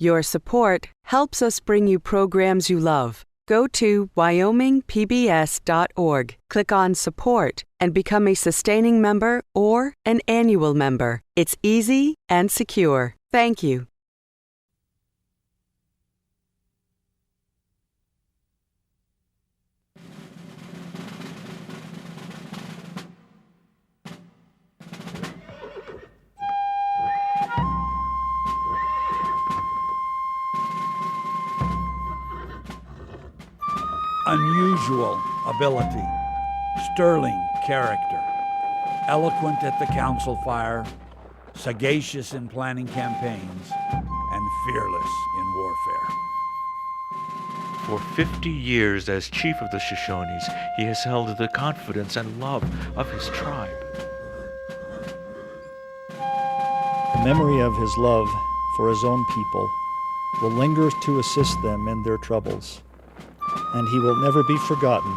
Your support helps us bring you programs you love. Go to wyomingpbs.org, click on Support, and become a sustaining member or an annual member. It's easy and secure. Thank you. Unusual ability, sterling character, eloquent at the council fire, sagacious in planning campaigns, and fearless in warfare. For 50 years as chief of the Shoshones, he has held the confidence and love of his tribe. The memory of his love for his own people will linger to assist them in their troubles, and he will never be forgotten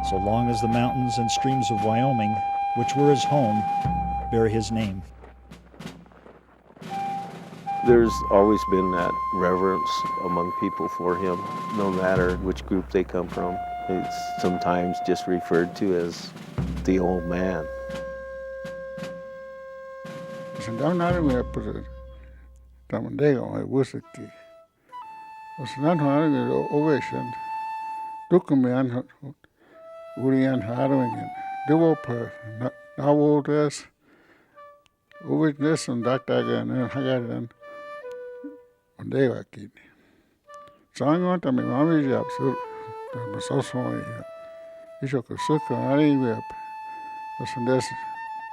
so long as the mountains and streams of Wyoming, which were his home, bear his name. There's always been that reverence among people for him, no matter which group they come from. It's sometimes just referred to as the old man. Washakie. Ovation. Dukumian Urian Harwingen. Developer Nawodes. Uwitness and Dactagan and Hagadan on Washakie. Sangon to me, Mammy Japsur, the Shoshone. Ishoka Suka, Ari Web. The Sundes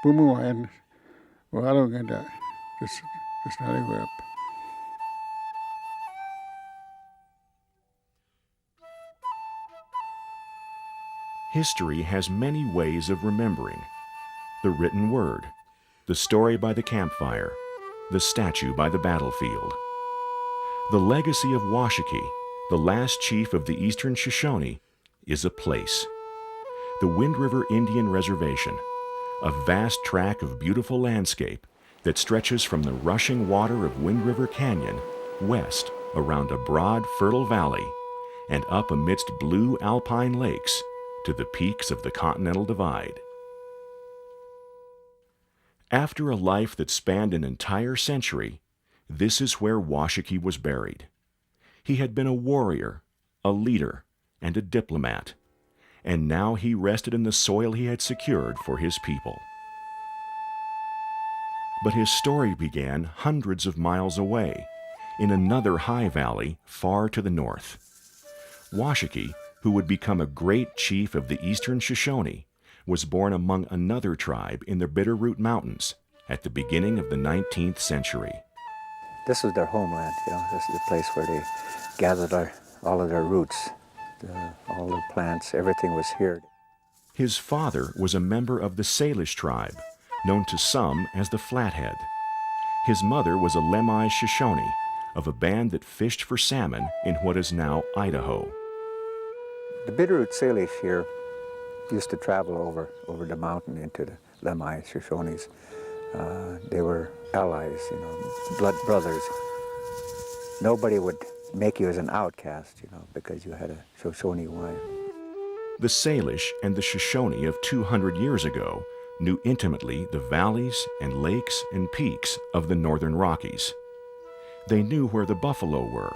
Bumu and Warroganda. This Ari Web. History has many ways of remembering. The written word, the story by the campfire, the statue by the battlefield. The legacy of Washakie, the last chief of the eastern Shoshone, is a place. The Wind River Indian Reservation, a vast tract of beautiful landscape that stretches from the rushing water of Wind River Canyon west around a broad, fertile valley and up amidst blue alpine lakes to the peaks of the Continental Divide. After a life that spanned an entire century, this is where Washakie was buried. He had been a warrior, a leader, and a diplomat, and now he rested in the soil he had secured for his people. But his story began hundreds of miles away, in another high valley far to the north. Washakie, who would become a great chief of the eastern Shoshone, was born among another tribe in the Bitterroot Mountains at the beginning of the 19th century. This was their homeland, this is the place where they gathered all of their roots, all the plants, everything was here. His father was a member of the Salish tribe, known to some as the Flathead. His mother was a Lemhi Shoshone, of a band that fished for salmon in what is now Idaho. The Bitterroot Salish here used to travel over the mountain into the Lemhi Shoshones. They were allies, blood brothers. Nobody would make you as an outcast, because you had a Shoshone wife. The Salish and the Shoshone of 200 years ago knew intimately the valleys and lakes and peaks of the northern Rockies. They knew where the buffalo were,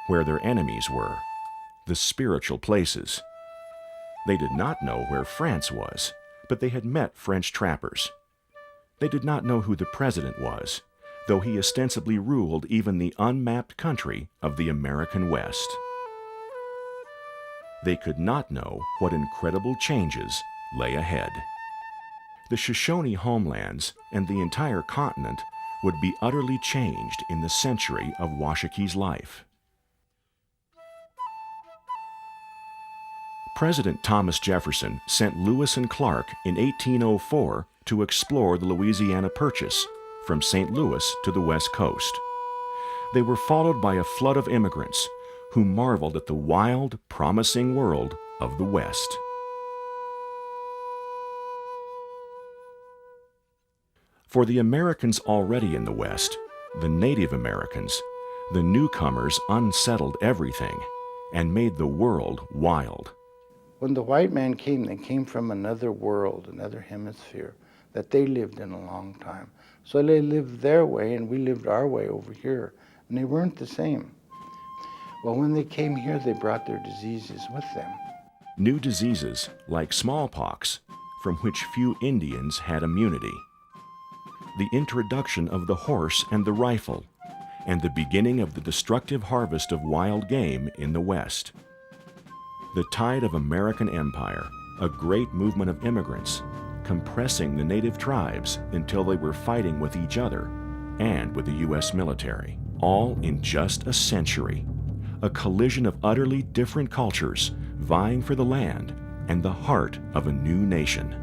where their enemies were, the spiritual places. They did not know where France was, but they had met French trappers. They did not know who the president was, though he ostensibly ruled even the unmapped country of the American West. They could not know what incredible changes lay ahead. The Shoshone homelands and the entire continent would be utterly changed in the century of Washakie's life. President Thomas Jefferson sent Lewis and Clark in 1804 to explore the Louisiana Purchase from St. Louis to the West Coast. They were followed by a flood of immigrants who marveled at the wild, promising world of the West. For the Americans already in the West, the Native Americans, The newcomers unsettled everything and made the world wild. When the white man came, they came from another world, another hemisphere that they lived in a long time. So they lived their way and we lived our way over here, and they weren't the same. Well, when they came here, they brought their diseases with them. New diseases like smallpox, from which few Indians had immunity. The introduction of the horse and the rifle, and the beginning of the destructive harvest of wild game in the West. The tide of American empire, a great movement of immigrants, compressing the native tribes until they were fighting with each other and with the U.S. military, all in just a century. A collision of utterly different cultures vying for the land and the heart of a new nation.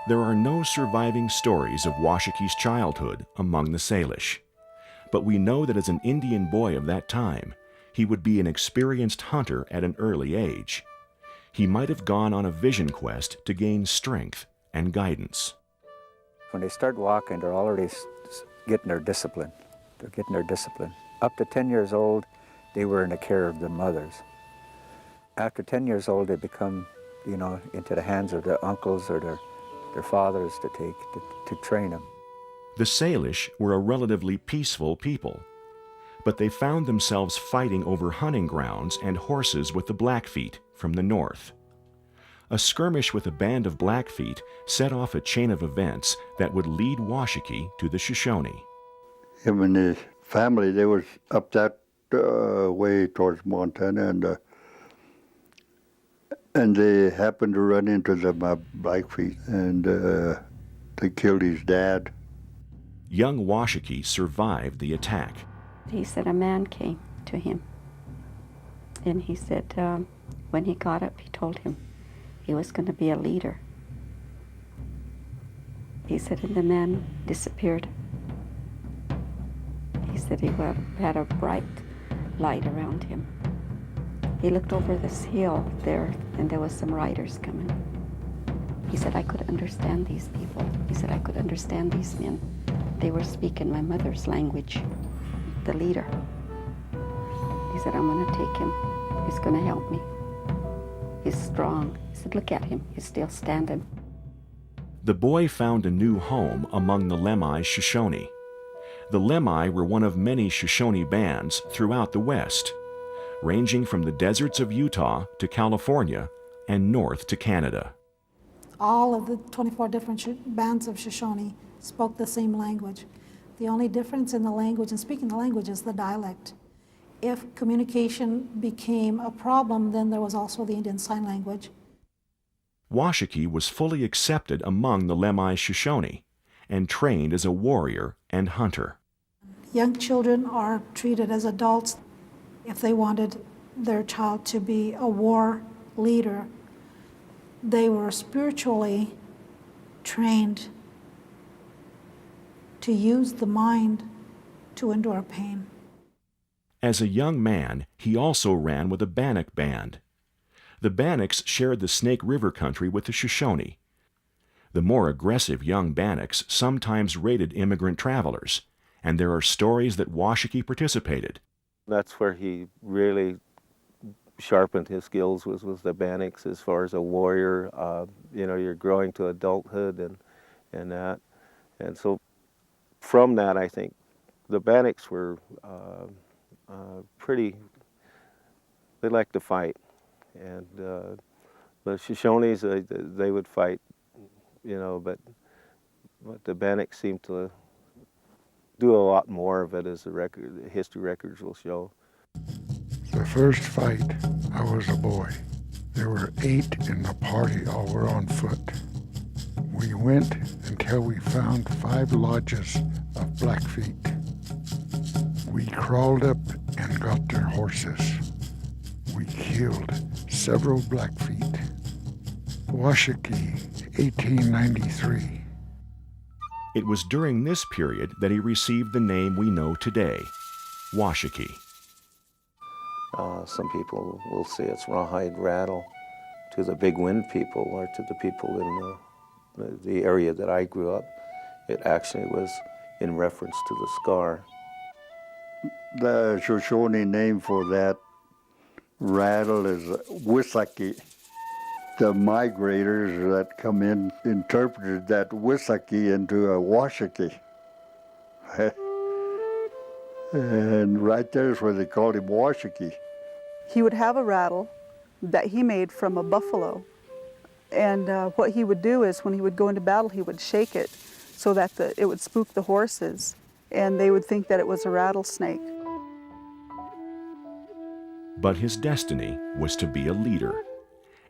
There are no surviving stories of Washakie's childhood among the Salish, but we know that as an Indian boy of that time, he would be an experienced hunter at an early age. He might have gone on a vision quest to gain strength and guidance. When they start walking, they're already getting their discipline. They're getting their discipline. Up to 10 years old, they were in the care of their mothers. After 10 years old, they become, into the hands of their uncles or their fathers to train them. The Salish were a relatively peaceful people, but they found themselves fighting over hunting grounds and horses with the Blackfeet from the north. A skirmish with a band of Blackfeet set off a chain of events that would lead Washakie to the Shoshone. Him and his family, they was up that way towards Montana, and they happened to run into the Blackfeet, and they killed his dad. Young Washakie survived the attack. He said a man came to him, and he said when he got up, he told him he was going to be a leader. He said, and the man disappeared. He said he had a bright light around him. He looked over this hill there, and there was some riders coming. He said, I could understand these people. He said, I could understand these men. They were speaking my mother's language, the leader. He said, I'm going to take him. He's going to help me. He's strong. He said, look at him. He's still standing. The boy found a new home among the Lemhi Shoshone. The Lemhi were one of many Shoshone bands throughout the West, ranging from the deserts of Utah to California and north to Canada. All of the 24 different bands of Shoshone spoke the same language. The only difference in the language and speaking the language is the dialect. If communication became a problem, then there was also the Indian Sign Language. Washakie was fully accepted among the Lemhi Shoshone and trained as a warrior and hunter. Young children are treated as adults. If they wanted their child to be a war leader, they were spiritually trained to use the mind to endure pain. As a young man, he also ran with a Bannock band. The Bannocks shared the Snake River country with the Shoshone. The more aggressive young Bannocks sometimes raided immigrant travelers, and there are stories that Washakie participated. That's where he really sharpened his skills was the Bannocks as far as a warrior. You're growing to adulthood and that. And so from that, I think the Bannocks were they liked to fight. And the Shoshones, they would fight, but the Bannocks seemed to do a lot more of it, as the history records will show. The first fight, I was a boy. There were 8 in the party, all were on foot. We went until we found 5 lodges of Blackfeet. We crawled up and got their horses. We killed several Blackfeet. Washakie, 1893. It was during this period that he received the name we know today, Washakie. Some people will say it's rawhide rattle to the big wind people or to the people in the area that I grew up. It actually was in reference to the scar. The Shoshone name for that rattle is Washakie. The migrators that come in interpreted that Washakie into a Washakie. And right there is where they called him Washakie. He would have a rattle that he made from a buffalo. And what he would do is when he would go into battle, he would shake it so that it would spook the horses, and they would think that it was a rattlesnake. But his destiny was to be a leader,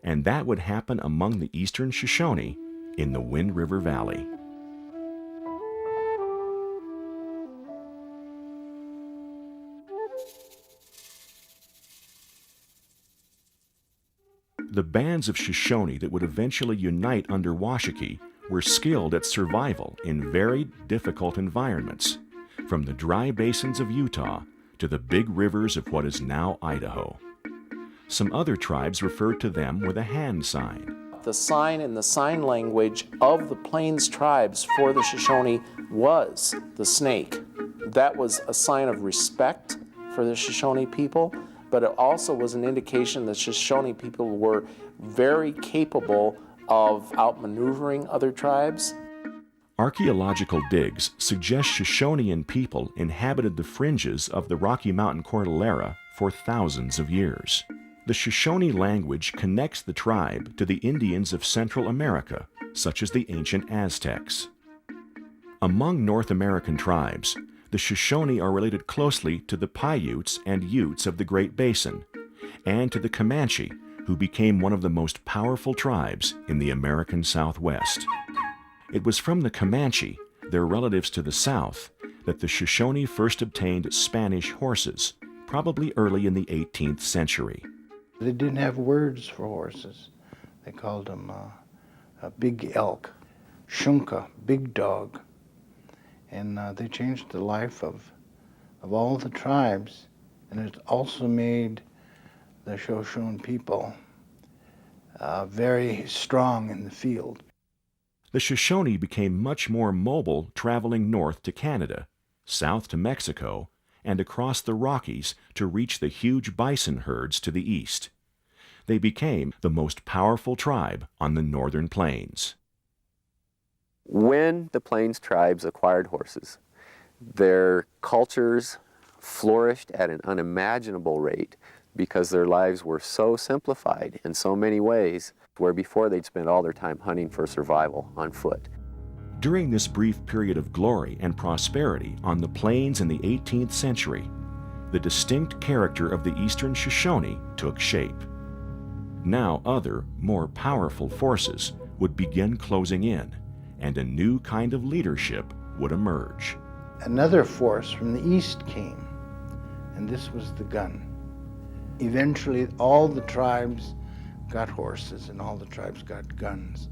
and that would happen among the eastern Shoshone in the Wind River Valley. The bands of Shoshone that would eventually unite under Washakie were skilled at survival in very difficult environments, from the dry basins of Utah to the big rivers of what is now Idaho. Some other tribes referred to them with a hand sign. The sign in the sign language of the Plains tribes for the Shoshone was the snake. That was a sign of respect for the Shoshone people, but it also was an indication that Shoshone people were very capable of outmaneuvering other tribes. Archaeological digs suggest Shoshonean people inhabited the fringes of the Rocky Mountain Cordillera for thousands of years. The Shoshone language connects the tribe to the Indians of Central America, such as the ancient Aztecs. Among North American tribes, the Shoshone are related closely to the Paiutes and Utes of the Great Basin, and to the Comanche, who became one of the most powerful tribes in the American Southwest. It was from the Comanche, their relatives to the south, that the Shoshone first obtained Spanish horses, probably early in the 18th century. They didn't have words for horses. They called them a big elk, shunka, big dog. And they changed the life of all the tribes, and it also made the Shoshone people very strong in the field. The Shoshone became much more mobile traveling north to Canada, south to Mexico, and across the Rockies to reach the huge bison herds to the east. They became the most powerful tribe on the northern plains. When the Plains tribes acquired horses, their cultures flourished at an unimaginable rate because their lives were so simplified in so many ways, where before they'd spend all their time hunting for survival on foot. During this brief period of glory and prosperity on the plains in the 18th century, the distinct character of the Eastern Shoshone took shape. Now other, more powerful forces would begin closing in, and a new kind of leadership would emerge. Another force from the east came, and this was the gun. Eventually, all the tribes got horses and all the tribes got guns.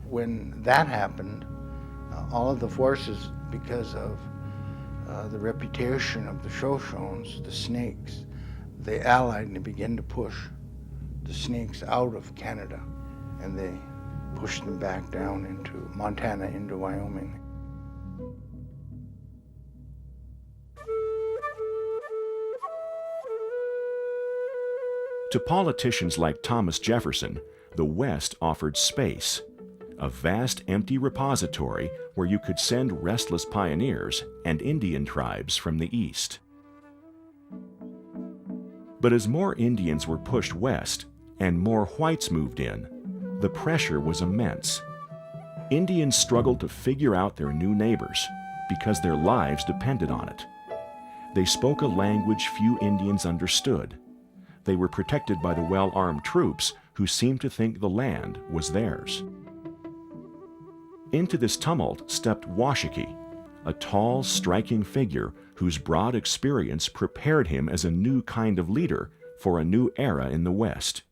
When that happened, all of the forces, because of the reputation of the Shoshones, the snakes, they allied and they began to push the snakes out of Canada, and they pushed them back down into Montana, into Wyoming. To politicians like Thomas Jefferson, the West offered space, a vast empty repository where you could send restless pioneers and Indian tribes from the East. But as more Indians were pushed west and more whites moved in, the pressure was immense. Indians struggled to figure out their new neighbors because their lives depended on it. They spoke a language few Indians understood. They were protected by the well-armed troops who seemed to think the land was theirs. Into this tumult stepped Washakie, a tall, striking figure whose broad experience prepared him as a new kind of leader for a new era in the West.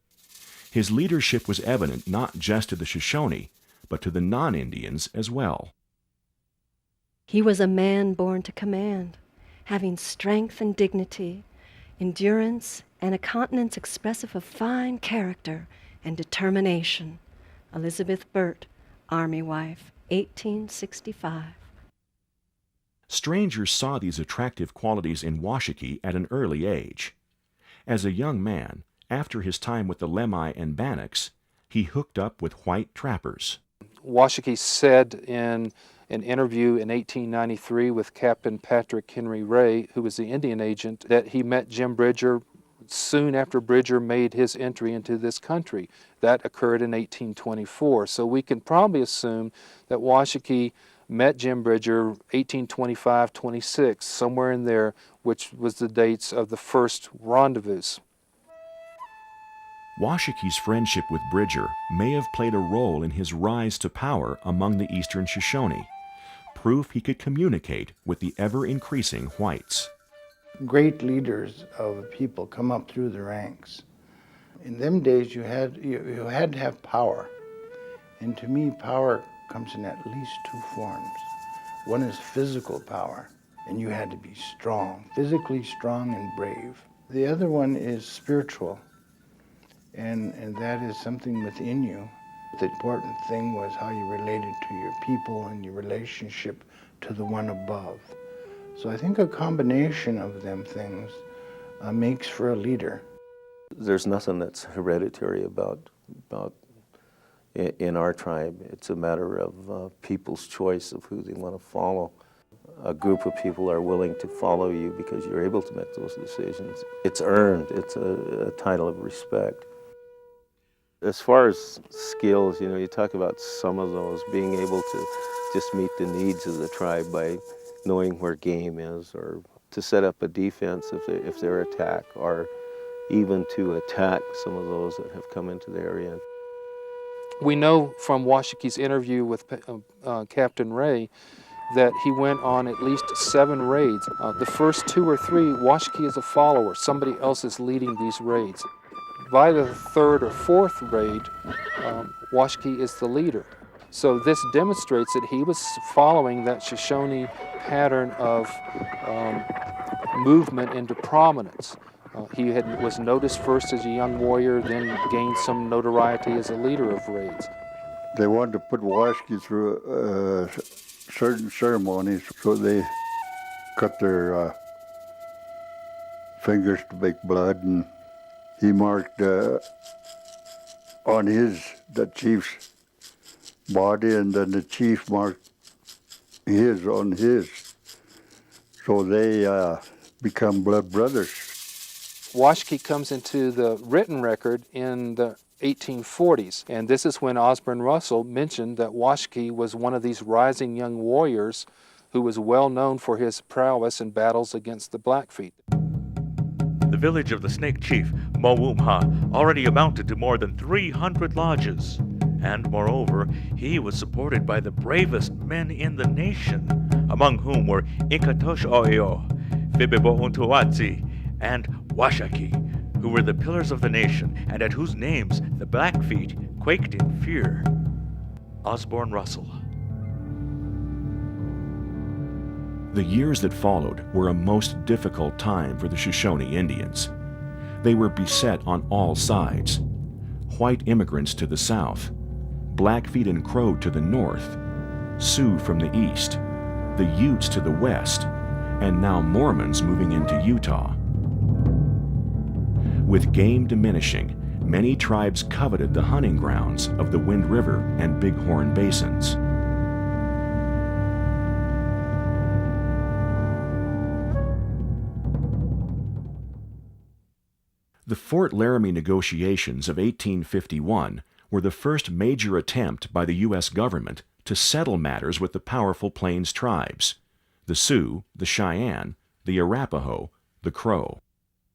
His leadership was evident not just to the Shoshone, but to the non-Indians as well. He was a man born to command, having strength and dignity, endurance, and a countenance expressive of fine character and determination. Elizabeth Burt, Army Wife, 1865. Strangers saw these attractive qualities in Washakie at an early age. As a young man, after his time with the Lemhi and Bannocks, he hooked up with white trappers. Washakie said in an interview in 1893 with Captain Patrick Henry Ray, who was the Indian agent, that he met Jim Bridger soon after Bridger made his entry into this country. That occurred in 1824. So we can probably assume that Washakie met Jim Bridger 1825-26, somewhere in there, which was the dates of the first rendezvous. Washakie's friendship with Bridger may have played a role in his rise to power among the Eastern Shoshone, proof he could communicate with the ever-increasing whites. Great leaders of a people come up through the ranks. In them days, you had to have power. And to me, power comes in at least two forms. One is physical power, and you had to be strong, physically strong and brave. The other one is spiritual, and that is something within you. The important thing was how you related to your people and your relationship to the one above. So I think a combination of them things makes for a leader. There's nothing that's hereditary about in our tribe. It's a matter of people's choice of who they want to follow. A group of people are willing to follow you because you're able to make those decisions. It's earned. It's a title of respect. As far as skills, you talk about some of those, being able to just meet the needs of the tribe by knowing where game is, or to set up a defense if they're attacked, or even to attack some of those that have come into the area. We know from Washakie's interview with Captain Ray that he went on at least 7 raids. The first 2 or 3, Washakie is a follower. Somebody else is leading these raids. By the 3rd or 4th raid, Washakie is the leader. So this demonstrates that he was following that Shoshone pattern of movement into prominence. He was noticed first as a young warrior, then gained some notoriety as a leader of raids. They wanted to put Washakie through certain ceremonies, so they cut their fingers to make blood, and he marked on the chief's body, and then the chief marked his on his. So they become blood brothers. Washakie comes into the written record in the 1840s, and this is when Osborne Russell mentioned that Washakie was one of these rising young warriors who was well known for his prowess in battles against the Blackfeet. The village of the Snake Chief, Mowumha, already amounted to more than 300 lodges, and moreover, he was supported by the bravest men in the nation, among whom were Inkatosh Oyo, Fibebo Untuatsi, and Washakie, who were the pillars of the nation and at whose names the Blackfeet quaked in fear. Osborne Russell. The years that followed were a most difficult time for the Shoshone Indians. They were beset on all sides. White immigrants to the south, Blackfeet and Crow to the north, Sioux from the east, the Utes to the west, and now Mormons moving into Utah. With game diminishing, many tribes coveted the hunting grounds of the Wind River and Bighorn basins. The Fort Laramie negotiations of 1851 were the first major attempt by the U.S. government to settle matters with the powerful Plains tribes, the Sioux, the Cheyenne, the Arapaho, the Crow.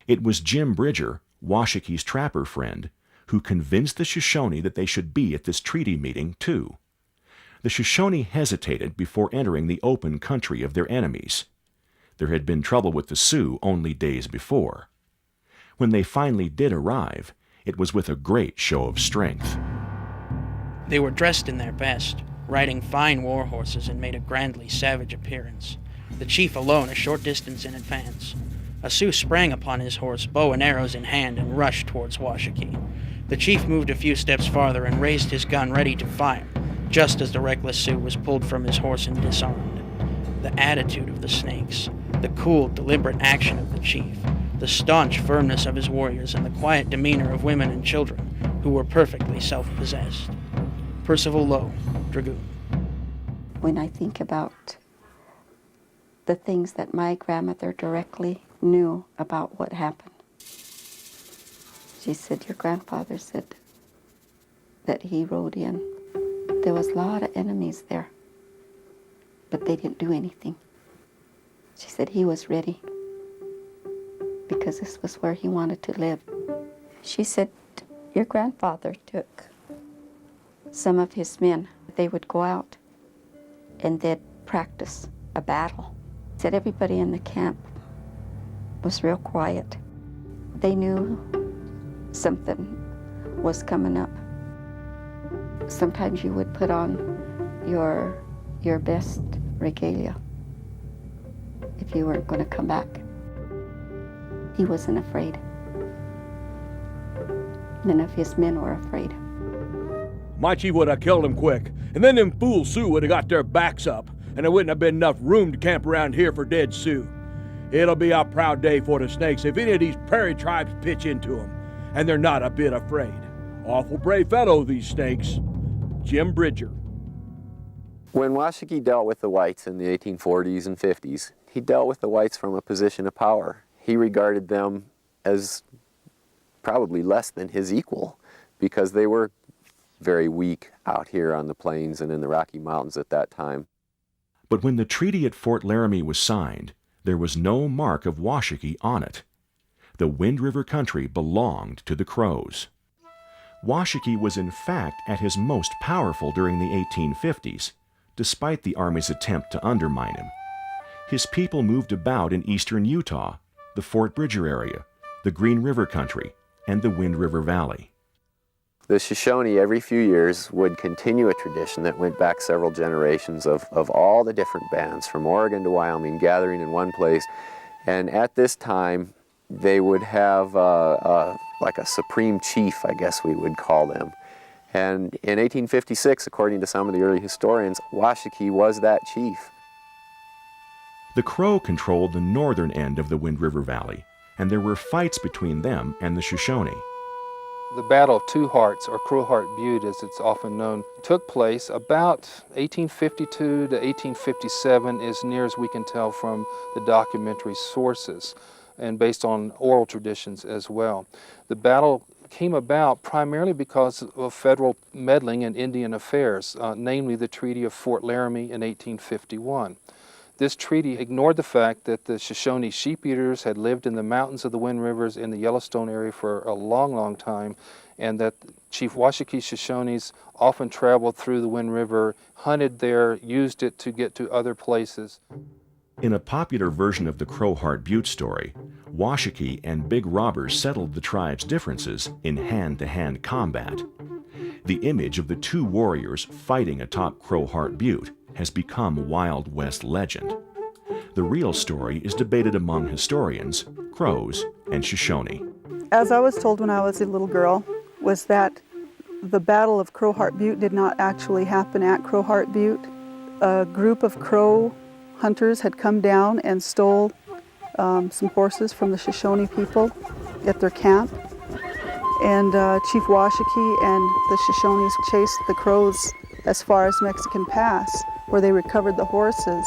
It was Jim Bridger, Washakie's trapper friend, who convinced the Shoshone that they should be at this treaty meeting, too. The Shoshone hesitated before entering the open country of their enemies. There had been trouble with the Sioux only days before. When they finally did arrive, it was with a great show of strength. They were dressed in their best, riding fine war horses, and made a grandly savage appearance, the chief alone a short distance in advance. A Sioux sprang upon his horse, bow and arrows in hand, and rushed towards Washakie. The chief moved a few steps farther and raised his gun ready to fire, just as the reckless Sioux was pulled from his horse and disarmed. The attitude of the Snakes, the cool, deliberate action of the chief, the staunch firmness of his warriors, and the quiet demeanor of women and children, who were perfectly self-possessed. Percival Lowe, Dragoon. When I think about the things that my grandmother directly knew about what happened, she said, your grandfather said that he rode in. There was a lot of enemies there, but they didn't do anything. She said he was ready because this was where he wanted to live. She said, your grandfather took some of his men. They would go out and they'd practice a battle. Said everybody in the camp was real quiet. They knew something was coming up. Sometimes you would put on your best regalia if you weren't going to come back. He wasn't afraid. None of his men were afraid. My chief would have killed him quick, and then them fool Sioux would have got their backs up, and there wouldn't have been enough room to camp around here for dead Sioux. It'll be a proud day for the Snakes if any of these prairie tribes pitch into them, and they're not a bit afraid. Awful brave fellow, these Snakes. Jim Bridger. When Washakie dealt with the whites in the 1840s and 50s, he dealt with the whites from a position of power. He regarded them as probably less than his equal because they were very weak out here on the plains and in the Rocky Mountains at that time. But when the treaty at Fort Laramie was signed, there was no mark of Washakie on it. The Wind River country belonged to the Crows. Washakie was in fact at his most powerful during the 1850s, despite the Army's attempt to undermine him. His people moved about in eastern Utah, the Fort Bridger area, the Green River country, and the Wind River Valley. The Shoshone every few years would continue a tradition that went back several generations of all the different bands from Oregon to Wyoming gathering in one place. And at this time, they would have like a supreme chief, I guess we would call them. And in 1856, according to some of the early historians, Washakie was that chief. The Crow controlled the northern end of the Wind River Valley, and there were fights between them and the Shoshone. The Battle of Two Hearts, or Crow Heart Butte as it's often known, took place about 1852 to 1857, as near as we can tell from the documentary sources, and based on oral traditions as well. The battle came about primarily because of federal meddling in Indian affairs, namely the Treaty of Fort Laramie in 1851. This treaty ignored the fact that the Shoshone sheep-eaters had lived in the mountains of the Wind Rivers in the Yellowstone area for a long, long time, and that Chief Washakie Shoshones often traveled through the Wind River, hunted there, used it to get to other places. In a popular version of the Crow Heart Butte story, Washakie and Big Robbers settled the tribe's differences in hand-to-hand combat. The image of the two warriors fighting atop Crow Heart Butte has become Wild West legend. The real story is debated among historians, Crows, and Shoshone. As I was told when I was a little girl, was that the Battle of Crow Heart Butte did not actually happen at Crow Heart Butte. A group of Crow hunters had come down and stole some horses from the Shoshone people at their camp. And Chief Washakie and the Shoshones chased the Crows as far as Mexican Pass, where they recovered the horses.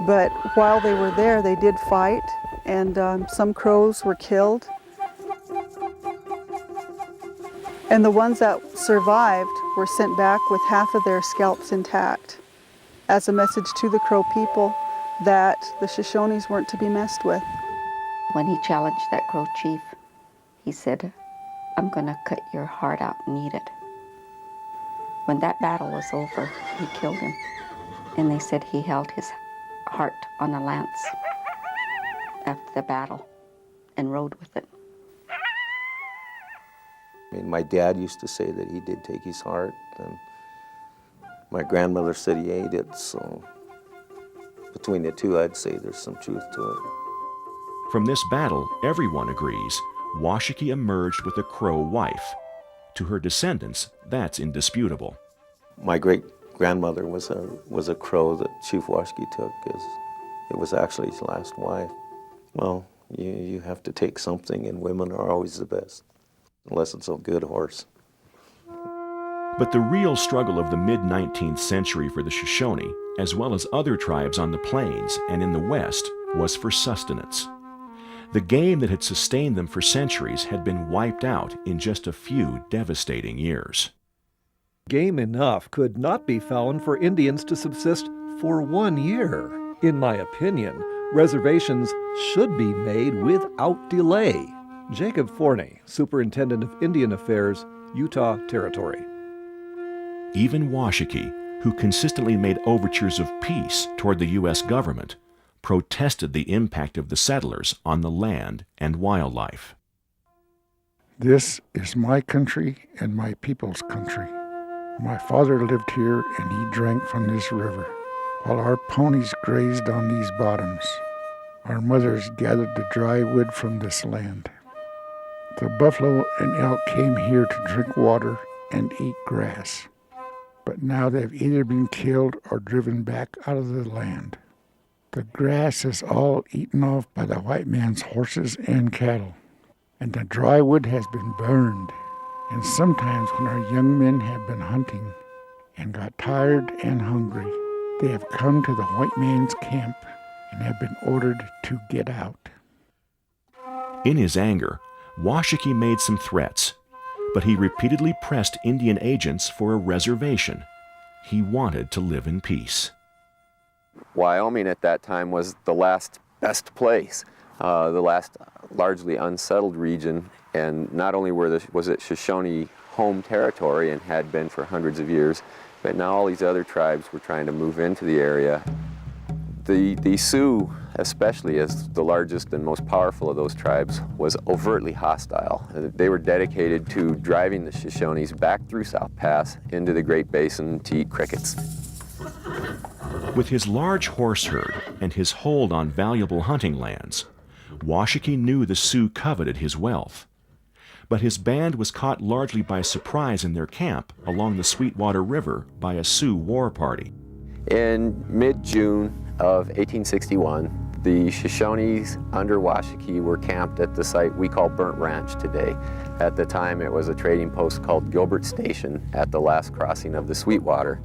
But while they were there, they did fight, and some Crows were killed. And the ones that survived were sent back with half of their scalps intact, as a message to the Crow people that the Shoshones weren't to be messed with. When he challenged that Crow chief, he said, I'm going to cut your heart out and eat it. When that battle was over, he killed him. And they said he held his heart on a lance after the battle and rode with it. I mean, my dad used to say that he did take his heart, and my grandmother said he ate it, so between the two, I'd say there's some truth to it. From this battle, everyone agrees, Washakie emerged with a Crow wife. To her descendants, that's indisputable. My great-grandmother was a Crow that Chief Washakie took. It was actually his last wife. Well, you have to take something, and women are always the best, unless it's a good horse. But the real struggle of the mid-19th century for the Shoshone, as well as other tribes on the plains and in the West, was for sustenance. The game that had sustained them for centuries had been wiped out in just a few devastating years. Game enough could not be found for Indians to subsist for 1 year. In my opinion, reservations should be made without delay. Jacob Forney, Superintendent of Indian Affairs, Utah Territory. Even Washakie, who consistently made overtures of peace toward the U.S. government, protested the impact of the settlers on the land and wildlife. This is my country and my people's country. My father lived here and he drank from this river, while our ponies grazed on these bottoms. Our mothers gathered the dry wood from this land. The buffalo and elk came here to drink water and eat grass, but now they've either been killed or driven back out of the land. The grass is all eaten off by the white man's horses and cattle, and the dry wood has been burned. And sometimes when our young men have been hunting and got tired and hungry, they have come to the white man's camp and have been ordered to get out. In his anger, Washakie made some threats, but he repeatedly pressed Indian agents for a reservation. He wanted to live in peace. Wyoming at that time was the last best place, the last largely unsettled region, and not only was it Shoshone home territory and had been for hundreds of years, but now all these other tribes were trying to move into the area. The Sioux, especially as the largest and most powerful of those tribes, was overtly hostile. They were dedicated to driving the Shoshones back through South Pass into the Great Basin to eat crickets. With his large horse herd and his hold on valuable hunting lands, Washakie knew the Sioux coveted his wealth. But his band was caught largely by surprise in their camp along the Sweetwater River by a Sioux war party. In mid-June of 1861, the Shoshones under Washakie were camped at the site we call Burnt Ranch today. At the time, it was a trading post called Gilbert Station at the last crossing of the Sweetwater.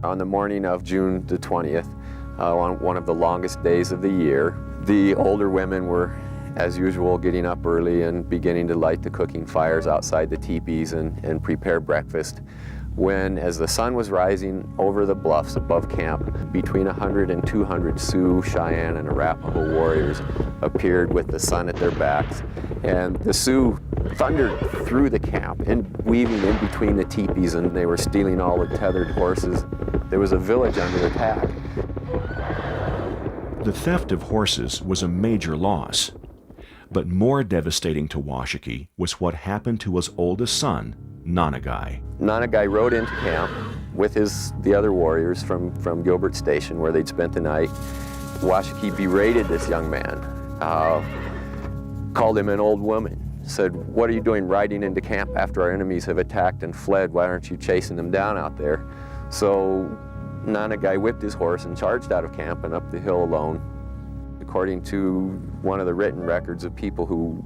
On the morning of June the 20th, on one of the longest days of the year, the older women were, as usual, getting up early and beginning to light the cooking fires outside the teepees and prepare breakfast. When, as the sun was rising over the bluffs above camp, between 100 and 200 Sioux, Cheyenne, and Arapaho warriors appeared with the sun at their backs, and the Sioux thundered through the camp and weaving in between the teepees, and they were stealing all the tethered horses. There was a village under attack. The theft of horses was a major loss. But more devastating to Washakie was what happened to his oldest son, Nanagai. Nanagai rode into camp with the other warriors from Gilbert Station where they'd spent the night. Washakie berated this young man, called him an old woman, said, "What are you doing riding into camp after our enemies have attacked and fled? Why aren't you chasing them down out there?" So Nanagai whipped his horse and charged out of camp and up the hill alone. According to one of the written records of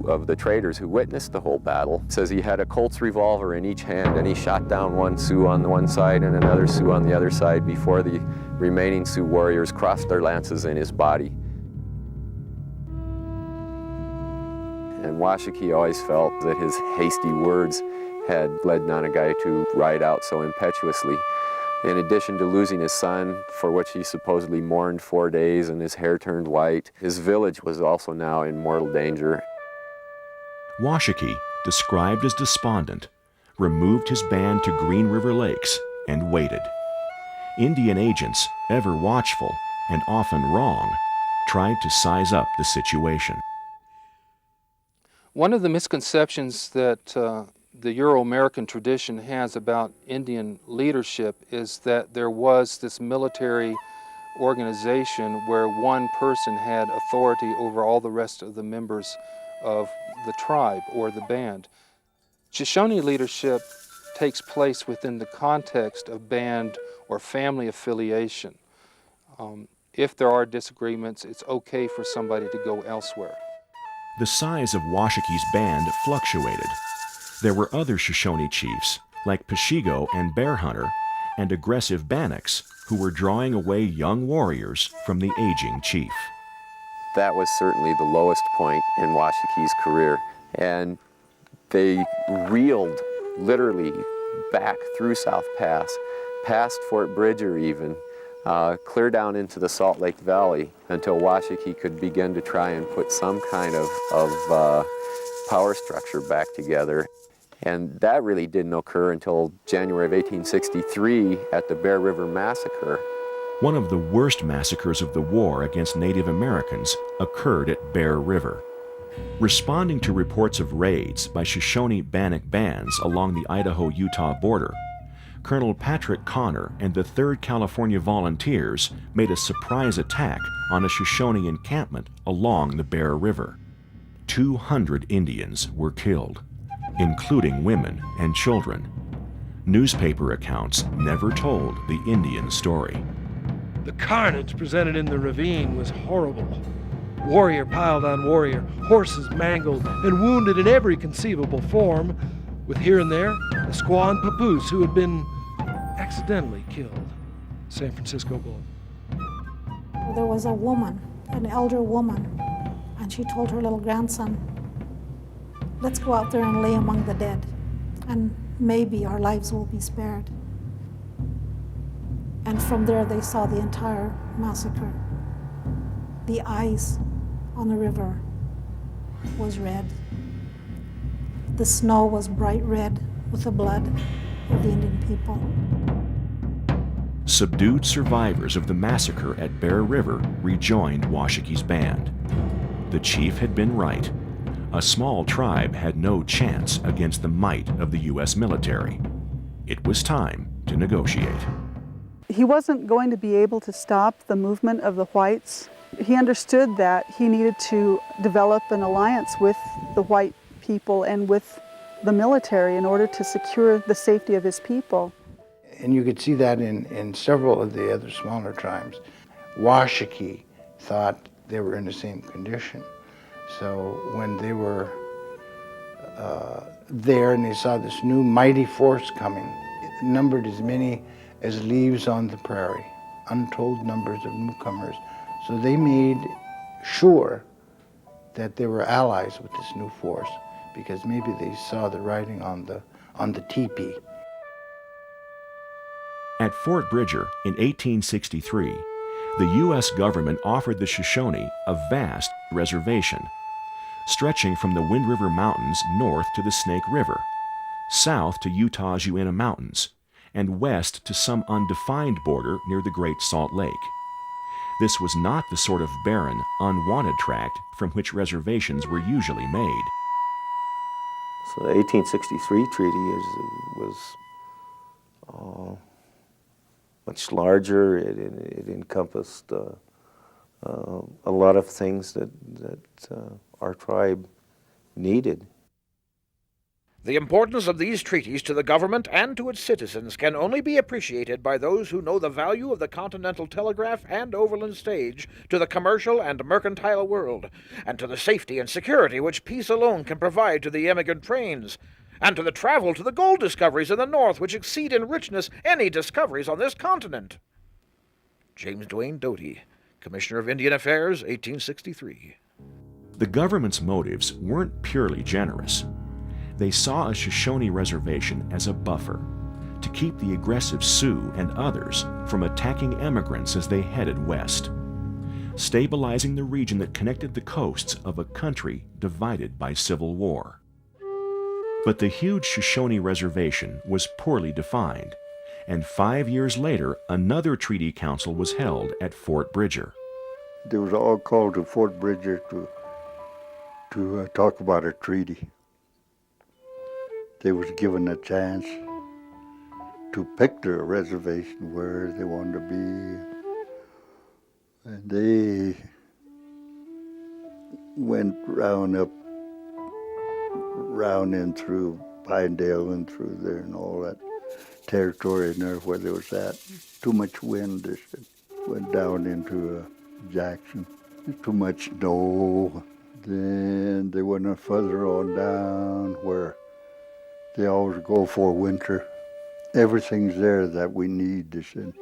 of the traders who witnessed the whole battle, it says he had a Colt's revolver in each hand and he shot down one Sioux on the one side and another Sioux on the other side before the remaining Sioux warriors crossed their lances in his body. And Washakie always felt that his hasty words had led Nanagai to ride out so impetuously. In addition to losing his son, for which he supposedly mourned 4 days and his hair turned white, his village was also now in mortal danger. Washakie, described as despondent, removed his band to Green River Lakes and waited. Indian agents, ever watchful and often wrong, tried to size up the situation. One of the misconceptions that the Euro-American tradition has about Indian leadership is that there was this military organization where one person had authority over all the rest of the members of the tribe or the band. Shoshone leadership takes place within the context of band or family affiliation. If there are disagreements, it's okay for somebody to go elsewhere. The size of Washakie's band fluctuated. There were other Shoshone chiefs, like Peshigo and Bear Hunter, and aggressive Bannocks, who were drawing away young warriors from the aging chief. That was certainly the lowest point in Washakie's career, and they reeled literally back through South Pass, past Fort Bridger even, clear down into the Salt Lake Valley until Washakie could begin to try and put some kind of power structure back together. And that really didn't occur until January of 1863 at the Bear River Massacre. One of the worst massacres of the war against Native Americans occurred at Bear River. Responding to reports of raids by Shoshone Bannock bands along the Idaho-Utah border, Colonel Patrick Connor and the 3rd California Volunteers made a surprise attack on a Shoshone encampment along the Bear River. 200 Indians were killed, including women and children. Newspaper accounts never told the Indian story. The carnage presented in the ravine was horrible. Warrior piled on warrior, horses mangled and wounded in every conceivable form, with here and there a squaw and papoose who had been accidentally killed. San Francisco Globe. There was a woman, an elder woman, and she told her little grandson, "Let's go out there and lay among the dead, and maybe our lives will be spared." And from there they saw the entire massacre. The ice on the river was red. The snow was bright red with the blood of the Indian people. Subdued survivors of the massacre at Bear River rejoined Washakie's band. The chief had been right. A small tribe had no chance against the might of the U.S. military. It was time to negotiate. He wasn't going to be able to stop the movement of the whites. He understood that he needed to develop an alliance with the white people and with the military in order to secure the safety of his people. And you could see that in several of the other smaller tribes. Washakie thought they were in the same condition. So when they were there and they saw this new mighty force coming, it numbered as many as leaves on the prairie, untold numbers of newcomers. So they made sure that they were allies with this new force because maybe they saw the writing on the teepee. At Fort Bridger in 1863, the U.S. government offered the Shoshone a vast reservation, stretching from the Wind River Mountains north to the Snake River, south to Utah's Uinta Mountains, and west to some undefined border near the Great Salt Lake. This was not the sort of barren, unwanted tract from which reservations were usually made. So the 1863 treaty was much larger. It encompassed a lot of things that our tribe needed. The importance of these treaties to the government and to its citizens can only be appreciated by those who know the value of the continental telegraph and overland stage to the commercial and mercantile world, and to the safety and security which peace alone can provide to the emigrant trains, and to the travel to the gold discoveries in the north which exceed in richness any discoveries on this continent. James Duane Doty, Commissioner of Indian Affairs, 1863. The government's motives weren't purely generous. They saw a Shoshone reservation as a buffer to keep the aggressive Sioux and others from attacking emigrants as they headed west, stabilizing the region that connected the coasts of a country divided by civil war. But the huge Shoshone reservation was poorly defined, and 5 years later, another treaty council was held at Fort Bridger. They was all called to Fort Bridger to talk about a treaty. They was given a chance to pick their reservation where they wanted to be. And they went round in through Pinedale and through there and all that territory in there where there was that. Too much wind, they said. Went down into Jackson. Too much snow. Then they went further on down where they always go for winter. Everything's there that we need, they said.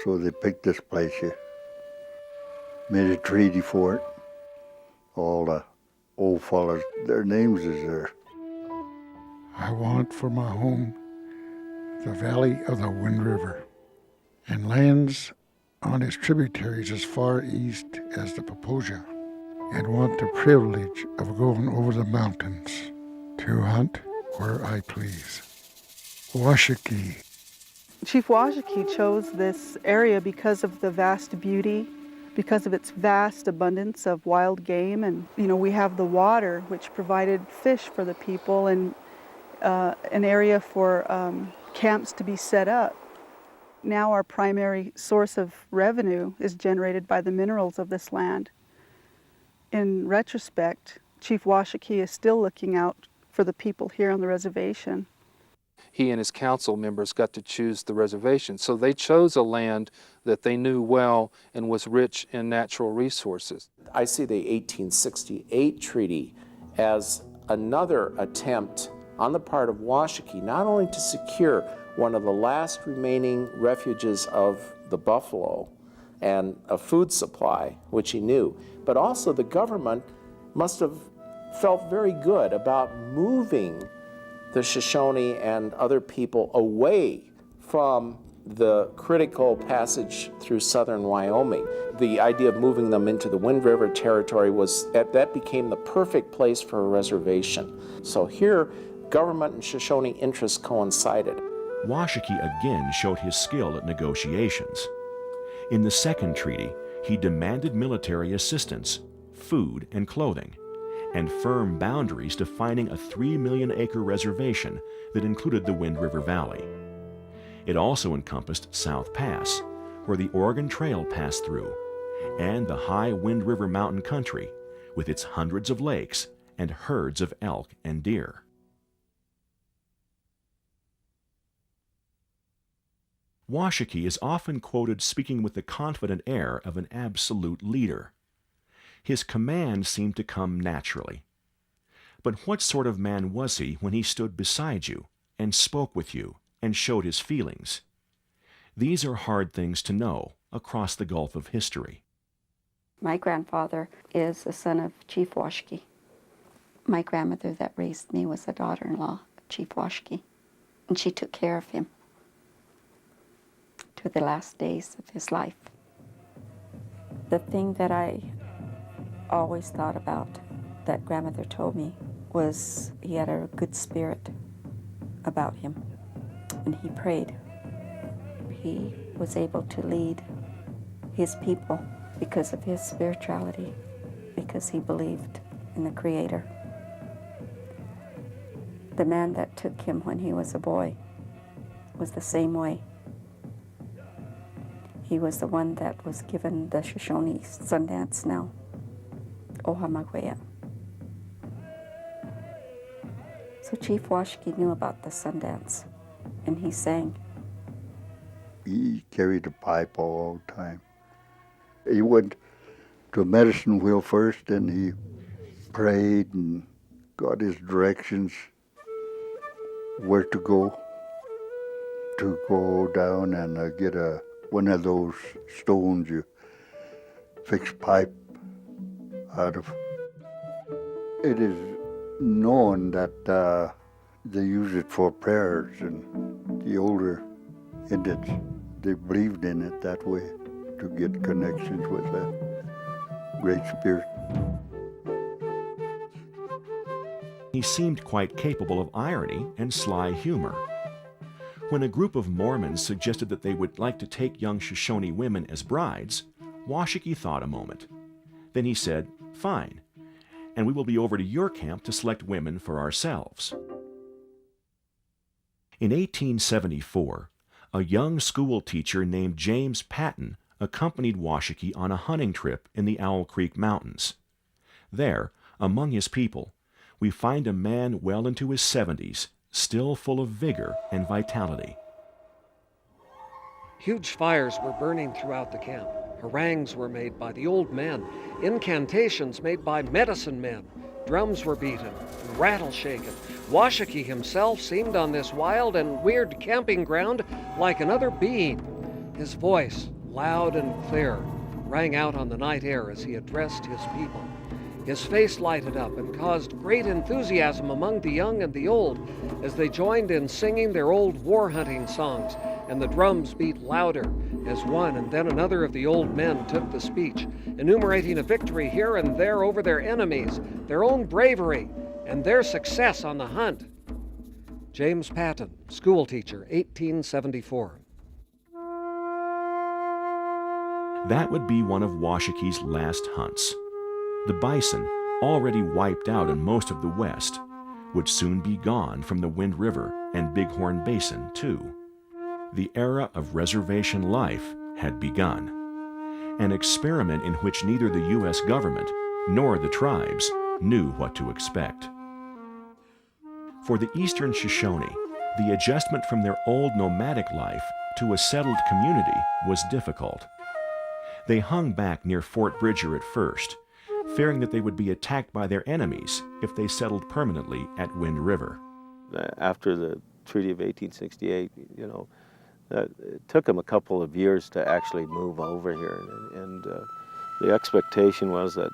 So they picked this place here. Made a treaty for it. All the old fellas, their names is there. I want for my home the valley of the Wind River and lands on its tributaries as far east as the Poposia, and want the privilege of going over the mountains to hunt where I please. Washakie. Chief Washakie chose this area because of the vast beauty, because of its vast abundance of wild game, and we have the water which provided fish for the people and an area for camps to be set up. Now our primary source of revenue is generated by the minerals of this land. In retrospect, Chief Washakie is still looking out for the people here on the reservation. He and his council members got to choose the reservation. So they chose a land that they knew well and was rich in natural resources. I see the 1868 treaty as another attempt on the part of Washakie not only to secure one of the last remaining refuges of the buffalo and a food supply, which he knew, but also the government must have felt very good about moving the Shoshone and other people away from the critical passage through southern Wyoming. The idea of moving them into the Wind River territory that became the perfect place for a reservation. So here, government and Shoshone interests coincided. Washakie again showed his skill at negotiations. In the second treaty, he demanded military assistance, food and clothing, and firm boundaries defining a 3-million-acre reservation that included the Wind River Valley. It also encompassed South Pass, where the Oregon Trail passed through, and the high Wind River mountain country, with its hundreds of lakes and herds of elk and deer. Washakie is often quoted speaking with the confident air of an absolute leader. His command seemed to come naturally. But what sort of man was he when he stood beside you and spoke with you and showed his feelings? These are hard things to know across the gulf of history. My grandfather is the son of Chief Washakie. My grandmother that raised me was a daughter-in-law of Chief Washakie, and she took care of him to the last days of his life. The thing that I always thought about that grandmother told me was he had a good spirit about him, and he prayed. He was able to lead his people because of his spirituality, because he believed in the Creator. The man that took him when he was a boy was the same way. He was the one that was given the Shoshone Sundance now, Ohamagwea. So Chief Washakie knew about the Sundance, and he sang. He carried a pipe all the time. He went to a medicine wheel first, and he prayed and got his directions where to go down and get one of those stones you fix pipe out of. It is known that they use it for prayers, and the older Indians, they believed in it that way, to get connections with the Great Spirit. He seemed quite capable of irony and sly humor. When a group of Mormons suggested that they would like to take young Shoshone women as brides, Washakie thought a moment. Then he said, "Fine, and we will be over to your camp to select women for ourselves." In 1874, a young school teacher named James Patton accompanied Washakie on a hunting trip in the Owl Creek Mountains. There, among his people, we find a man well into his 70s, still full of vigor and vitality. Huge fires were burning throughout the camp. Harangues were made by the old men, incantations made by medicine men. Drums were beaten, rattle shaken. Washakie himself seemed on this wild and weird camping ground like another being. His voice, loud and clear, rang out on the night air as he addressed his people. His face lighted up and caused great enthusiasm among the young and the old as they joined in singing their old war hunting songs, and the drums beat louder as one and then another of the old men took the speech, enumerating a victory here and there over their enemies, their own bravery, and their success on the hunt. James Patton, schoolteacher, 1874. That would be one of Washakie's last hunts. The bison, already wiped out in most of the West, would soon be gone from the Wind River and Bighorn Basin, too. The era of reservation life had begun, an experiment in which neither the U.S. government nor the tribes knew what to expect. For the Eastern Shoshone, the adjustment from their old nomadic life to a settled community was difficult. They hung back near Fort Bridger at first, fearing that they would be attacked by their enemies if they settled permanently at Wind River. After the Treaty of 1868, it took them a couple of years to actually move over here, and the expectation was that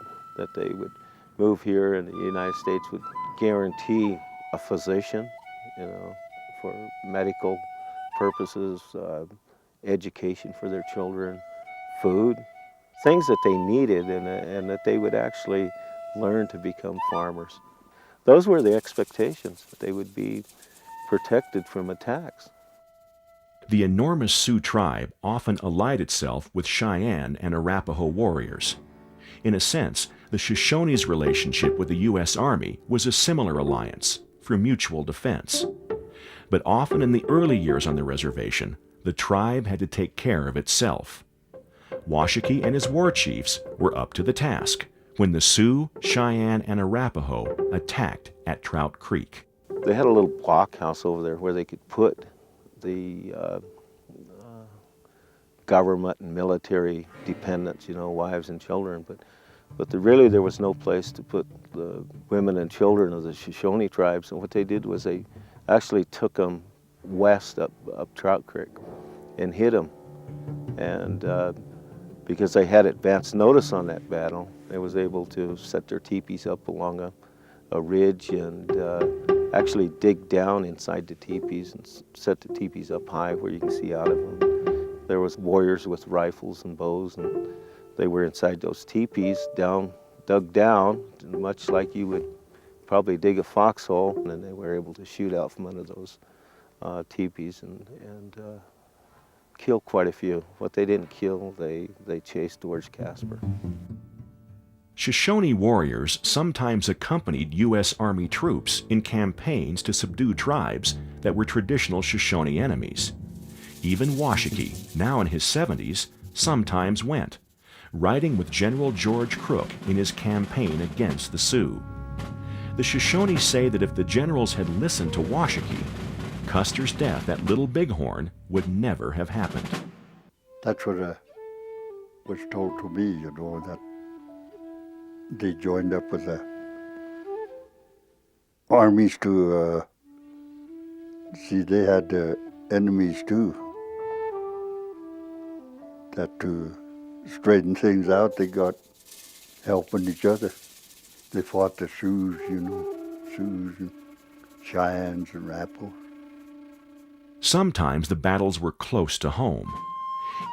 they would move here and the United States would guarantee a physician, for medical purposes, education for their children, food, things that they needed, and that they would actually learn to become farmers. Those were the expectations, that they would be protected from attacks. The enormous Sioux tribe often allied itself with Cheyenne and Arapaho warriors. In a sense, the Shoshone's relationship with the U.S. Army was a similar alliance for mutual defense. But often in the early years on the reservation, the tribe had to take care of itself. Washakie and his war chiefs were up to the task when the Sioux, Cheyenne, and Arapaho attacked at Trout Creek. They had a little blockhouse over there where they could put the government and military dependents, wives and children, but really there was no place to put the women and children of the Shoshone tribes. And what they did was they actually took them west up Trout Creek and hid them. And because they had advance notice on that battle, they was able to set their teepees up along a ridge and actually dig down inside the teepees and set the teepees up high where you can see out of them. There was warriors with rifles and bows, and they were inside those teepees, dug down, much like you would probably dig a foxhole, and then they were able to shoot out from under those teepees and kill quite a few. What they didn't kill, they chased towards Casper. Shoshone warriors sometimes accompanied U.S. Army troops in campaigns to subdue tribes that were traditional Shoshone enemies. Even Washakie, now in his 70s, sometimes went, riding with General George Crook in his campaign against the Sioux. The Shoshones say that if the generals had listened to Washakie, Custer's death at Little Bighorn would never have happened. That's what was told to me, that they joined up with the armies to see they had enemies too. That to straighten things out, they got helping each other. They fought the Sioux, Sioux and Cheyennes and Arapaho. Sometimes the battles were close to home.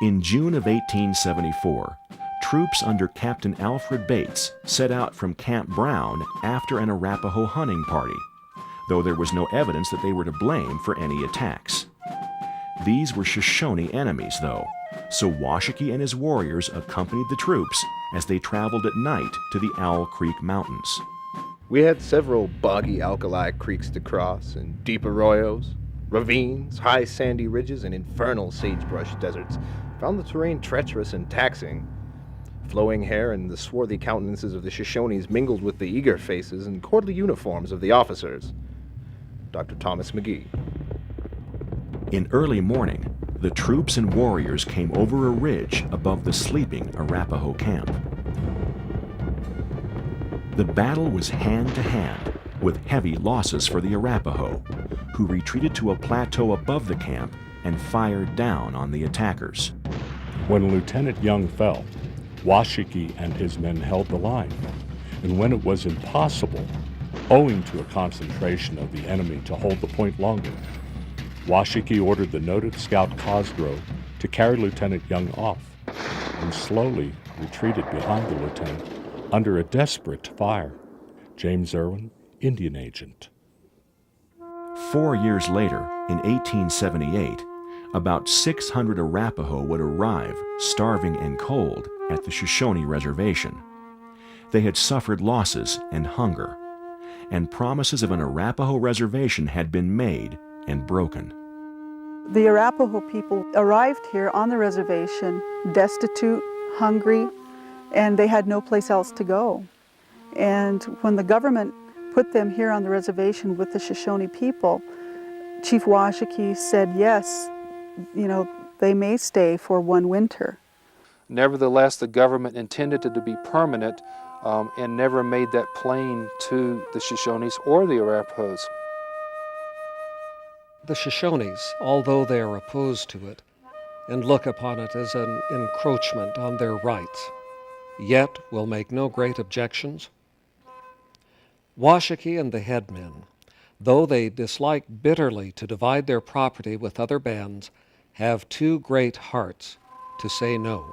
In June of 1874, troops under Captain Alfred Bates set out from Camp Brown after an Arapaho hunting party, though there was no evidence that they were to blame for any attacks. These were Shoshone enemies, though, so Washakie and his warriors accompanied the troops as they traveled at night to the Owl Creek Mountains. We had several boggy alkali creeks to cross and deep arroyos, ravines, high sandy ridges, and infernal sagebrush deserts found the terrain treacherous and taxing. Flowing hair and the swarthy countenances of the Shoshones mingled with the eager faces and courtly uniforms of the officers. Dr. Thomas McGee. In early morning, the troops and warriors came over a ridge above the sleeping Arapaho camp. The battle was hand to hand, with heavy losses for the Arapaho, who retreated to a plateau above the camp and fired down on the attackers. When Lieutenant Young fell, Washakie and his men held the line, and when it was impossible, owing to a concentration of the enemy, to hold the point longer, Washakie ordered the noted scout Cosgrove to carry Lieutenant Young off, and slowly retreated behind the lieutenant under a desperate fire. James Irwin, Indian Agent. 4 years later, in 1878, about 600 Arapaho would arrive, starving and cold, at the Shoshone Reservation. They had suffered losses and hunger, and promises of an Arapaho reservation had been made and broken. The Arapaho people arrived here on the reservation destitute, hungry, and they had no place else to go. And when the government put them here on the reservation with the Shoshone people, Chief Washakie said, yes, they may stay for one winter. Nevertheless, the government intended it to be permanent and never made that plain to the Shoshones or the Arapahos. The Shoshones, although they are opposed to it and look upon it as an encroachment on their rights, yet will make no great objections. Washakie and the headmen, though they dislike bitterly to divide their property with other bands, have two great hearts to say no.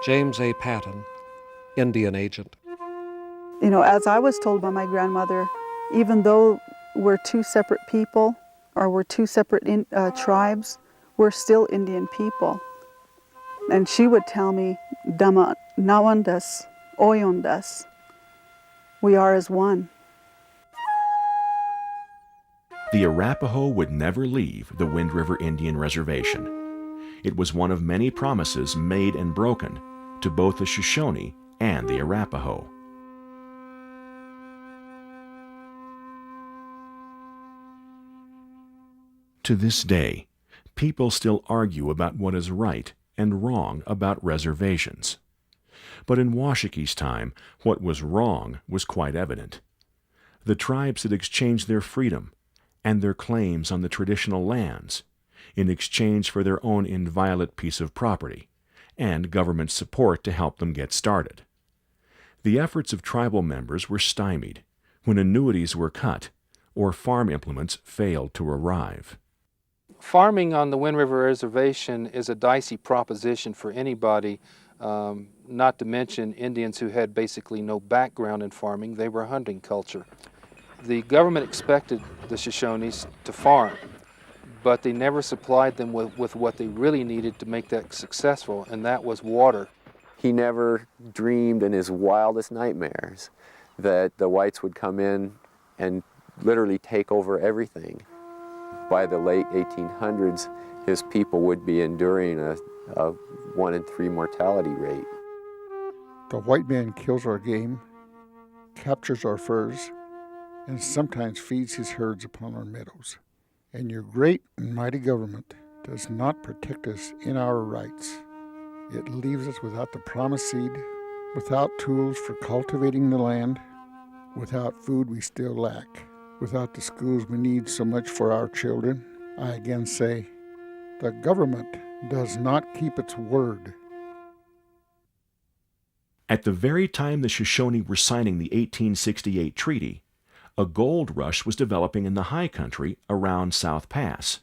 James A. Patton, Indian Agent. As I was told by my grandmother, even though we're two separate people, or we're two separate tribes, we're still Indian people. And she would tell me, Dama nawandas, oyondas. We are as one. The Arapaho would never leave the Wind River Indian Reservation. It was one of many promises made and broken to both the Shoshone and the Arapaho. To this day, people still argue about what is right and wrong about reservations. But in Washakie's time, what was wrong was quite evident. The tribes had exchanged their freedom and their claims on the traditional lands in exchange for their own inviolate piece of property and government support to help them get started. The efforts of tribal members were stymied when annuities were cut or farm implements failed to arrive. Farming on the Wind River Reservation is a dicey proposition for anybody, not to mention Indians who had basically no background in farming. They were a hunting culture. The government expected the Shoshones to farm, but they never supplied them with what they really needed to make that successful, and that was water. He never dreamed in his wildest nightmares that the whites would come in and literally take over everything. By the late 1800s, his people would be enduring a 1 in 3 mortality rate. The white man kills our game, captures our furs, and sometimes feeds his herds upon our meadows. And your great and mighty government does not protect us in our rights. It leaves us without the promised seed, without tools for cultivating the land, without food we still lack, without the schools we need so much for our children. I again say, the government does not keep its word. At the very time the Shoshone were signing the 1868 treaty, a gold rush was developing in the high country around South Pass.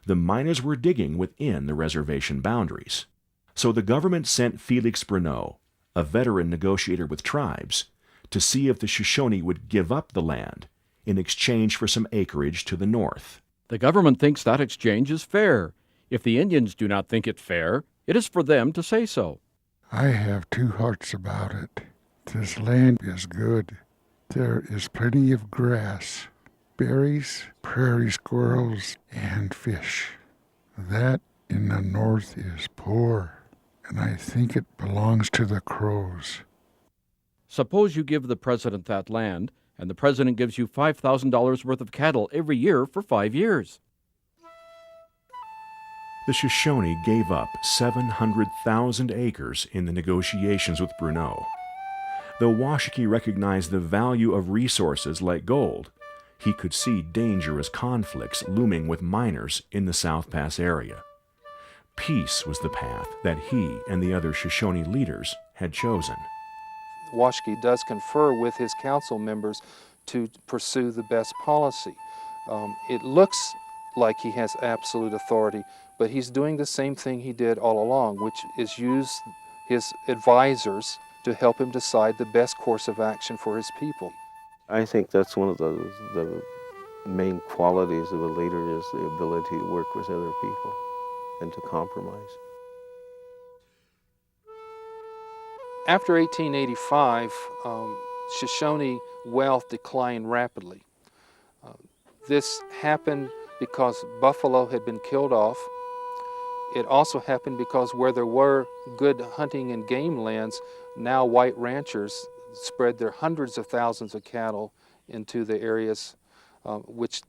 The miners were digging within the reservation boundaries. So the government sent Felix Bruneau, a veteran negotiator with tribes, to see if the Shoshone would give up the land in exchange for some acreage to the north. The government thinks that exchange is fair. If the Indians do not think it fair, it is for them to say so. I have two hearts about it. This land is good. There is plenty of grass, berries, prairie squirrels, and fish. That in the north is poor, and I think it belongs to the Crows. Suppose you give the president that land, and the president gives you $5,000 worth of cattle every year for 5 years. The Shoshone gave up 700,000 acres in the negotiations with Bruneau. Though Washakie recognized the value of resources like gold, he could see dangerous conflicts looming with miners in the South Pass area. Peace was the path that he and the other Shoshone leaders had chosen. Washakie does confer with his council members to pursue the best policy. It looks like he has absolute authority, but he's doing the same thing he did all along, which is use his advisors to help him decide the best course of action for his people. I think that's one of the main qualities of a leader, is the ability to work with other people and to compromise. After 1885, Shoshone wealth declined rapidly. This happened because buffalo had been killed off. It also happened because where there were good hunting and game lands, now white ranchers spread their hundreds of thousands of cattle into the areas, which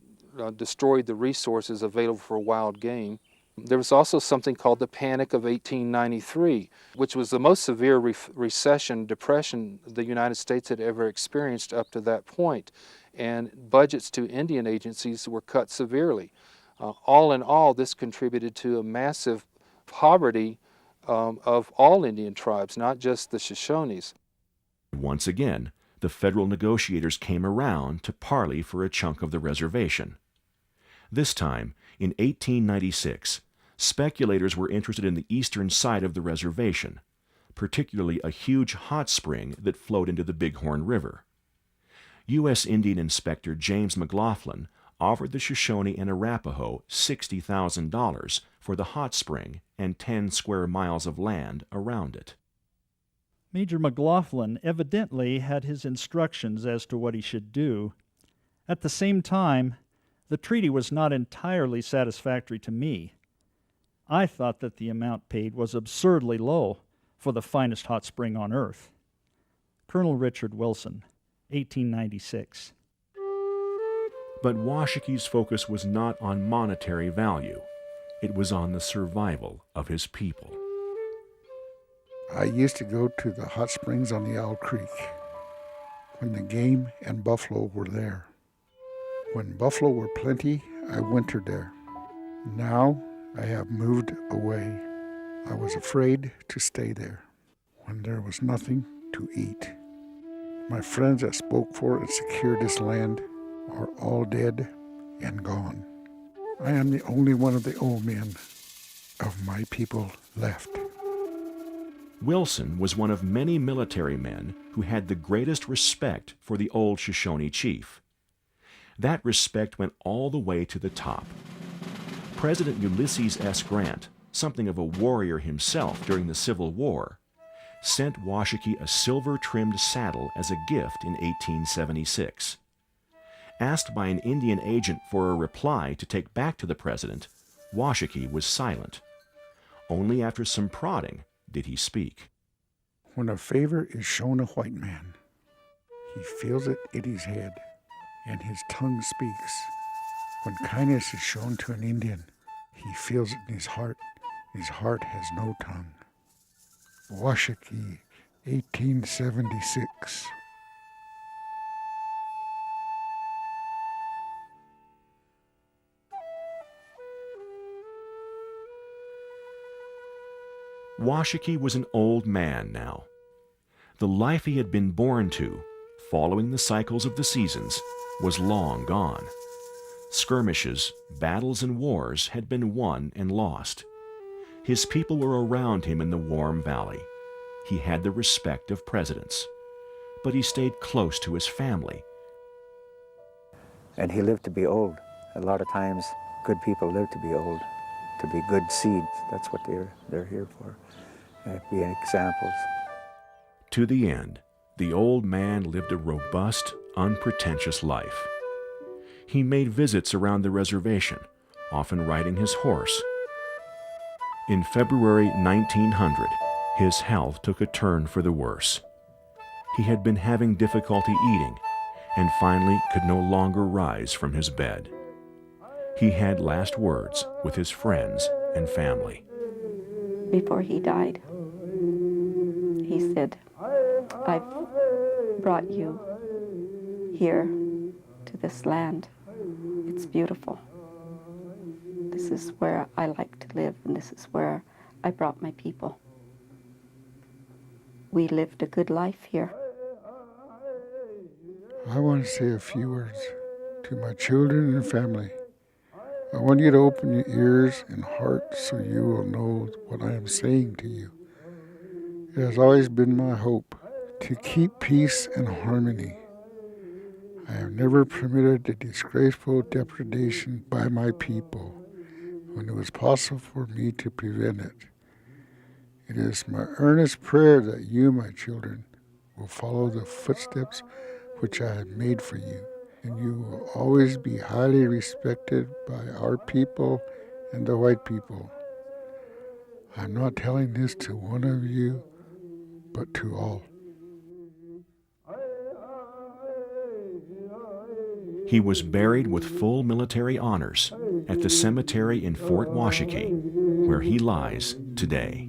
destroyed the resources available for wild game. There was also something called the Panic of 1893, which was the most severe depression the United States had ever experienced up to that point. And budgets to Indian agencies were cut severely. All in all, this contributed to a massive poverty of all Indian tribes, not just the Shoshones. Once again, the federal negotiators came around to parley for a chunk of the reservation. This time, in 1896, speculators were interested in the eastern side of the reservation, particularly a huge hot spring that flowed into the Bighorn River. U.S. Indian Inspector James McLaughlin offered the Shoshone and Arapaho $60,000 for the hot spring and 10 square miles of land around it. Major McLaughlin evidently had his instructions as to what he should do. At the same time, the treaty was not entirely satisfactory to me. I thought that the amount paid was absurdly low for the finest hot spring on earth. Colonel Richard Wilson, 1896. But Washakie's focus was not on monetary value. It was on the survival of his people. I used to go to the hot springs on the Owl Creek when the game and buffalo were there. When buffalo were plenty, I wintered there. Now I have moved away. I was afraid to stay there when there was nothing to eat. My friends that spoke for and secured this land are all dead and gone. I am the only one of the old men of my people left. Wilson was one of many military men who had the greatest respect for the old Shoshone chief. That respect went all the way to the top. President Ulysses S. Grant, something of a warrior himself during the Civil War, sent Washakie a silver-trimmed saddle as a gift in 1876. Asked by an Indian agent for a reply to take back to the president, Washakie was silent. Only after some prodding did he speak. When a favor is shown a white man, he feels it in his head, and his tongue speaks. When kindness is shown to an Indian, he feels it in his heart. His heart has no tongue. Washakie, 1876. Washakie was an old man now. The life he had been born to, following the cycles of the seasons, was long gone. Skirmishes, battles, and wars had been won and lost. His people were around him in the warm valley. He had the respect of presidents. But he stayed close to his family. And he lived to be old. A lot of times, good people live to be old, to be good seeds. That's what they're here for, being examples. To the end, the old man lived a robust, unpretentious life. He made visits around the reservation, often riding his horse. In February 1900, his health took a turn for the worse. He had been having difficulty eating and finally could no longer rise from his bed. He had last words with his friends and family. Before he died, he said, "I've brought you here to this land. It's beautiful. This is where I like to live, and this is where I brought my people. We lived a good life here." I want to say a few words to my children and family. I want you to open your ears and heart so you will know what I am saying to you. It has always been my hope to keep peace and harmony. I have never permitted a disgraceful depredation by my people when it was possible for me to prevent it. It is my earnest prayer that you, my children, will follow the footsteps which I have made for you, and you will always be highly respected by our people and the white people. I'm not telling this to one of you, but to all. He was buried with full military honors at the cemetery in Fort Washakie, where he lies today.